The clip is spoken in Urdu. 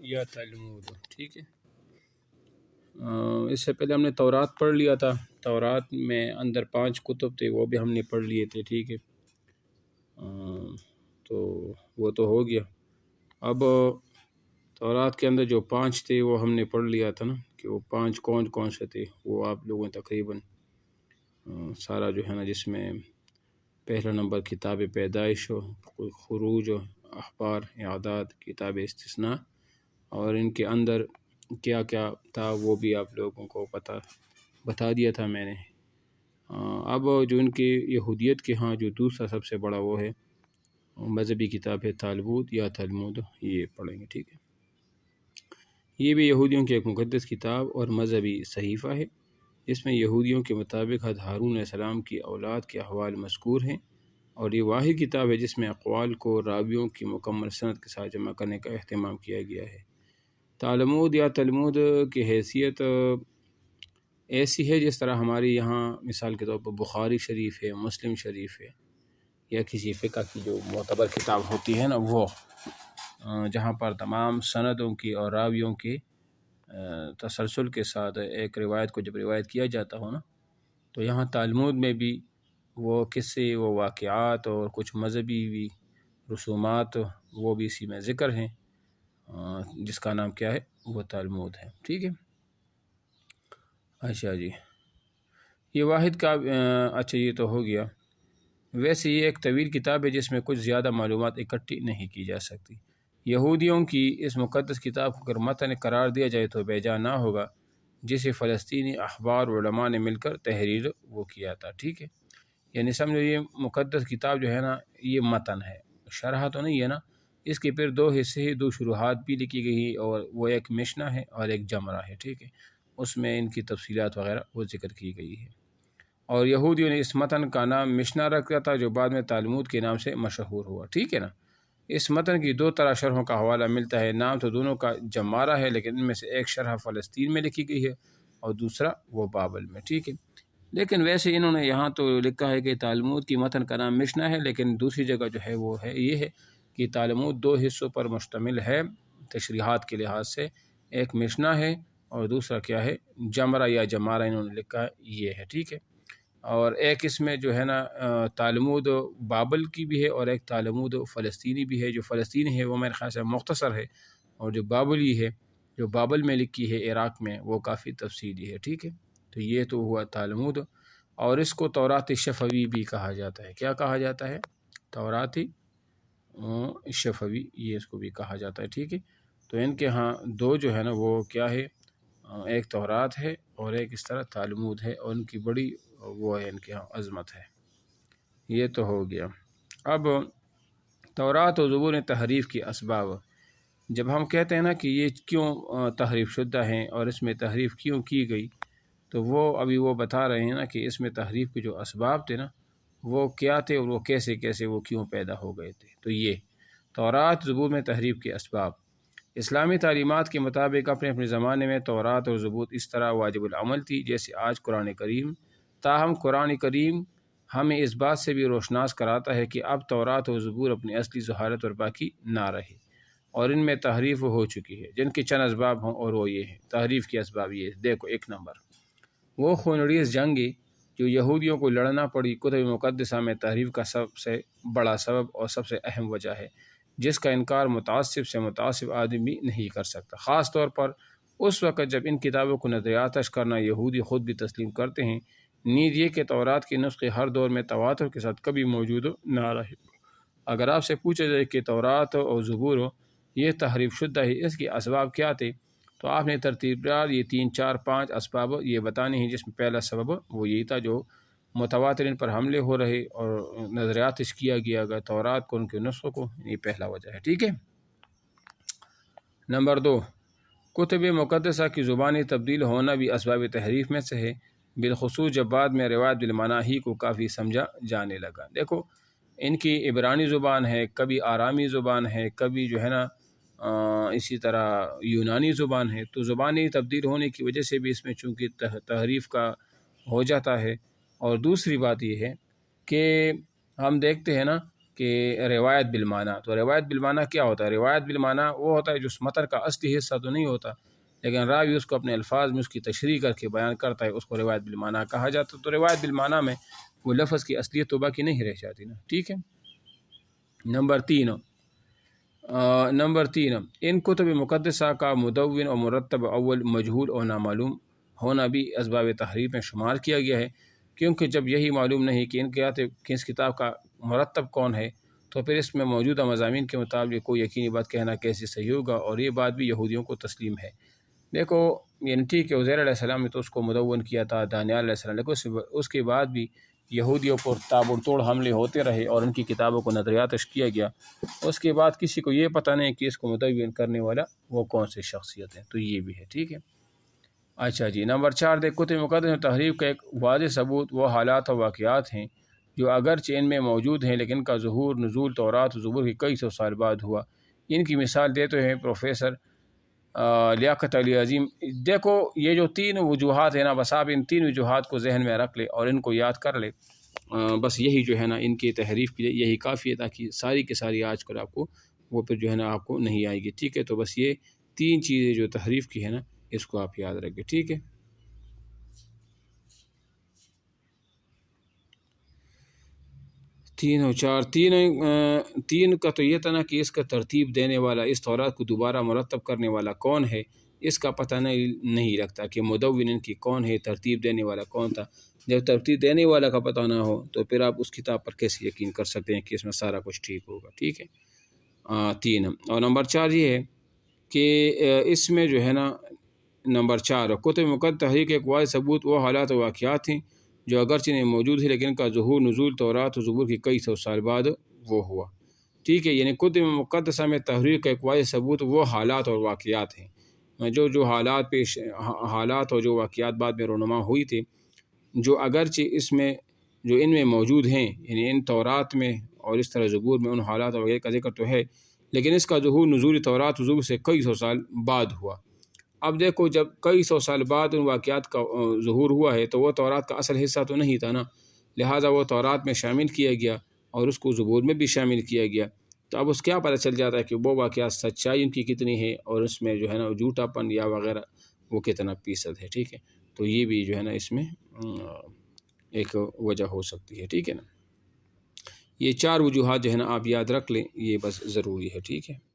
یا تلمود، ٹھیک ہے۔ اس سے پہلے ہم نے تورات پڑھ لیا تھا، تورات میں اندر 5 کتب تھے، وہ بھی ہم نے پڑھ لیے تھے، ٹھیک ہے۔ تو وہ تو ہو گیا۔ اب تورات کے اندر جو 5 تھے وہ ہم نے پڑھ لیا تھا نا، کہ وہ 5 کون کون سے تھے، وہ آپ لوگوں نے تقریباً سارا جو ہے نا، جس میں پہلا نمبر کتاب پیدائش ہو، خروج ہو، اخبار، اعداد، کتاب استثناء، اور ان کے اندر کیا کیا تھا وہ بھی آپ لوگوں کو بتا دیا تھا میں نے۔ اب جو ان کے یہودیت کے ہاں جو دوسرا سب سے بڑا وہ ہے مذہبی کتاب ہے تالمود یا تلمود، یہ پڑھیں گے، ٹھیک ہے۔ یہ بھی یہودیوں کی ایک مقدس کتاب اور مذہبی صحیفہ ہے، اس میں یہودیوں کے مطابق حضرت ہارون علیہ السلام کی اولاد کے احوال مذکور ہیں، اور یہ واحد کتاب ہے جس میں اقوال کو راویوں کی مکمل سند کے ساتھ جمع کرنے کا اہتمام کیا گیا ہے۔ تالمود یا تلمود کی حیثیت ایسی ہے جس طرح ہماری یہاں مثال کے طور پر بخاری شریف ہے، مسلم شریف ہے، یا کسی فقہ کی جو معتبر کتاب ہوتی ہے نا، وہ جہاں پر تمام سندوں کی اور راویوں کی تسلسل کے ساتھ ایک روایت کو جب روایت کیا جاتا ہو نا، تو یہاں تالمود میں بھی وہ قصے، وہ واقعات اور کچھ مذہبی بھی رسومات وہ بھی اسی میں ذکر ہیں، جس کا نام کیا ہے، وہ تالمود ہے، ٹھیک ہے۔ اچھا جی، یہ واحد کا اچھا یہ تو ہو گیا۔ ویسے یہ ایک طویل کتاب ہے جس میں کچھ زیادہ معلومات اکٹھی نہیں کی جا سکتی۔ یہودیوں کی اس مقدس کتاب کو اگر متن قرار دیا جائے تو بے جا نہ ہوگا، جسے فلسطینی احبار علماء نے مل کر تحریر وہ کیا تھا، ٹھیک ہے۔ یعنی سمجھو یہ مقدس کتاب جو ہے نا، یہ متن ہے، شرح تو نہیں ہے نا۔ اس کے پھر 2 حصے، 2 شروحات بھی لکھی گئی، اور وہ ایک مشنا ہے اور ایک جمرہ ہے، ٹھیک ہے۔ اس میں ان کی تفصیلات وغیرہ وہ ذکر کی گئی ہے، اور یہودیوں نے اس متن کا نام مشنا رکھا تھا جو بعد میں تالمود کے نام سے مشہور ہوا، ٹھیک ہے نا۔ اس متن کی 2 طرح شرحوں کا حوالہ ملتا ہے، نام تو دونوں کا جمارہ ہے، لیکن ان میں سے ایک شرح فلسطین میں لکھی گئی ہے اور دوسرا وہ بابل میں، ٹھیک ہے۔ لیکن ویسے انہوں نے یہاں تو لکھا ہے کہ تالمود کی متن کا نام مشنا ہے، لیکن دوسری جگہ جو ہے وہ ہے یہ ہے کہ تالمود 2 حصوں پر مشتمل ہے تشریحات کے لحاظ سے، ایک مشنا ہے اور دوسرا کیا ہے، جمرہ یا جمارہ انہوں نے لکھا ہے، یہ ہے، ٹھیک ہے۔ اور ایک اس میں جو ہے نا تالمود بابل کی بھی ہے، اور ایک تالمود فلسطینی بھی ہے۔ جو فلسطینی ہے وہ میرے خیال سے مختصر ہے، اور جو بابلی ہے، جو بابل میں لکھی ہے عراق میں، وہ کافی تفصیلی ہے، ٹھیک ہے۔ تو یہ تو ہوا تالمود، اور اس کو تورات شفوی بھی کہا جاتا ہے۔ کیا کہا جاتا ہے؟ تورات شفوی، یہ اس کو بھی کہا جاتا ہے، ٹھیک ہے۔ تو ان کے ہاں 2 جو ہے نا وہ کیا ہے، ایک تورات ہے اور ایک اس طرح تالمود ہے، اور ان کی بڑی وہ ہے، ان کے ہاں عظمت ہے۔ یہ تو ہو گیا۔ اب تورات و زبور تحریف کی اسباب، جب ہم کہتے ہیں نا کہ یہ کیوں تحریف شدہ ہیں اور اس میں تحریف کیوں کی گئی، تو وہ ابھی وہ بتا رہے ہیں نا کہ اس میں تحریف کے جو اسباب تھے نا وہ کیا تھے، اور وہ کیسے وہ کیوں پیدا ہو گئے تھے۔ تو یہ تورات زبور میں تحریف کے اسباب، اسلامی تعلیمات کے مطابق اپنے زمانے میں تورات اور زبور اس طرح واجب العمل تھی جیسے آج قرآن کریم، تاہم قرآن کریم ہمیں اس بات سے بھی روشناس کراتا ہے کہ اب تورات اور زبور اپنی اصلی ظہارت اور باقی نہ رہے، اور ان میں تحریف ہو چکی ہے، جن کے چند اسباب ہوں، اور وہ یہ ہیں تحریف کے اسباب۔ یہ دیکھو، 1 نمبر وہ خونریز جنگیں جو یہودیوں کو لڑنا پڑی کتب مقدسہ میں تحریف کا سب سے بڑا سبب اور سب سے اہم وجہ ہے، جس کا انکار متعصب سے متعصب آدمی نہیں کر سکتا، خاص طور پر اس وقت جب ان کتابوں کو نظر آتش کرنا یہودی خود بھی تسلیم کرتے ہیں۔ نیز یہ کہ تورات کے نسخے ہر دور میں تواتر کے ساتھ کبھی موجود نہ رہے۔ اگر آپ سے پوچھا جائے کہ تورات اور زبور یہ تحریف شدہ ہے، اس کے اسباب کیا تھے، تو آپ نے ترتیب دار یہ 3 4 5 اسباب یہ بتانے ہیں، جس میں پہلا سبب وہ یہی تھا جو متواتر ان پر حملے ہو رہے اور نظریات کیا گیا گا تورات کو، ان کے نسخوں کو، یہ پہلا وجہ ہے، ٹھیک ہے۔ نمبر 2، کتب مقدسہ کی زبانی تبدیل ہونا بھی اسباب تحریف میں سے ہے، بالخصوص جب بعد میں روایت بالمعنی ہی کو کافی سمجھا جانے لگا۔ دیکھو، ان کی عبرانی زبان ہے، کبھی آرامی زبان ہے، کبھی جو ہے نا اسی طرح یونانی زبان ہے، تو زبانی تبدیل ہونے کی وجہ سے بھی اس میں چونکہ تحریف کا ہو جاتا ہے۔ اور دوسری بات یہ ہے کہ ہم دیکھتے ہیں نا کہ روایت بالمعنی. تو روایت بالمعنی کیا ہوتا ہے؟ روایت بالمعنی وہ ہوتا ہے جو اس متن کا اصلی حصہ تو نہیں ہوتا لیکن راوی اس کو اپنے الفاظ میں اس کی تشریح کر کے بیان کرتا ہے، اس کو روایت بالمعنی کہا جاتا ہے. تو روایت بالمعنی میں وہ لفظ کی اصلیت تو باقی نہیں رہ جاتی نا. ٹھیک ہے. نمبر تین ان کتب مقدسہ کا مدون اور مرتب اول مجہول اور نامعلوم ہونا بھی اسباب تحریف میں شمار کیا گیا ہے، کیونکہ جب یہی معلوم نہیں کہ اس کتاب کا مرتب کون ہے تو پھر اس میں موجودہ مضامین کے مطابق کوئی یقینی بات کہنا کیسے صحیح ہوگا، اور یہ بات بھی یہودیوں کو تسلیم ہے. دیکھو یعنی ٹھیک ہے عزیر علیہ السلام نے تو اس کو مدون کیا تھا، دانیال علیہ السلام، لیکن اس کے بعد بھی یہودیوں پر تابڑ توڑ حملے ہوتے رہے اور ان کی کتابوں کو نظریاتش کیا گیا. اس کے بعد کسی کو یہ پتہ نہیں کہ اس کو مدون کرنے والا وہ کون سی شخصیت ہے. تو یہ بھی ہے. ٹھیک ہے. اچھا جی. نمبر 4 دیکھ کتب مقدس میں تحریف کا ایک واضح ثبوت وہ حالات اور واقعات ہیں جو اگرچہ ان میں موجود ہیں لیکن کا ظہور نزول تورات و زبور کے کئی سو سال بعد ہوا. ان کی مثال دیتے ہیں پروفیسر لیاقت علی عظیم. دیکھو یہ جو 3 وجوہات ہیں نا، بس آپ ان 3 وجوہات کو ذہن میں رکھ لے اور ان کو یاد کر لے. بس یہی جو ہے نا ان کی تحریف کے لیے یہی کافی ہے، تاکہ ساری کی ساری آج کل آپ کو وہ پھر جو ہے نا آپ کو نہیں آئے گی. ٹھیک ہے. تو بس یہ 3 چیزیں جو تحریف کی ہے نا اس کو آپ یاد رکھیں. ٹھیک ہے. 3 اور 4 3 کا تو یہ تھا نا کہ اس کا ترتیب دینے والا، اس تورات کو دوبارہ مرتب کرنے والا کون ہے اس کا پتہ نہیں رکھتا کہ مدون ان کی کون ہے، ترتیب دینے والا کون تھا. جب ترتیب دینے والا کا پتہ نہ ہو تو پھر آپ اس کتاب پر کیسے یقین کر سکتے ہیں کہ اس میں سارا کچھ ٹھیک ہوگا. ٹھیک ہے. 3 اور نمبر 4 یہ ہے کہ اس میں جو ہے نا نمبر 4 کتب مقدس تحریک ایک واضح ثبوت وہ حالات و واقعات ہیں جو اگرچہ نہیں موجود ہے لیکن کا ظہور نزول تورات و زبور کی کئی سو سال بعد وہ ہوا. ٹھیک ہے. یعنی کتب مقدسہ میں تحریک کا ایک واضح ثبوت وہ حالات اور واقعات ہیں جو حالات اور جو واقعات بعد میں رونما ہوئی تھی، جو اگرچہ اس میں جو ان میں موجود ہیں، یعنی ان تورات میں اور اس طرح زبور میں ان حالات وغیرہ کا ذکر تو ہے لیکن اس کا ظہور نزول تورات و زبور سے کئی سو سال بعد ہوا. اب دیکھو جب کئی سو سال بعد ان واقعات کا ظہور ہوا ہے تو وہ تورات کا اصل حصہ تو نہیں تھا نا، لہٰذا وہ تورات میں شامل کیا گیا اور اس کو زبور میں بھی شامل کیا گیا. تو اب اس کیا پتہ چل جاتا ہے کہ وہ واقعات سچائی ان کی کتنی ہے اور اس میں جو ہے نا جھوٹا پن یا وغیرہ وہ کتنا فیصد ہے. ٹھیک ہے. تو یہ بھی جو ہے نا اس میں ایک وجہ ہو سکتی ہے. ٹھیک ہے نا. یہ 4 وجوہات جو ہے نا آپ یاد رکھ لیں، یہ بس ضروری ہے. ٹھیک ہے.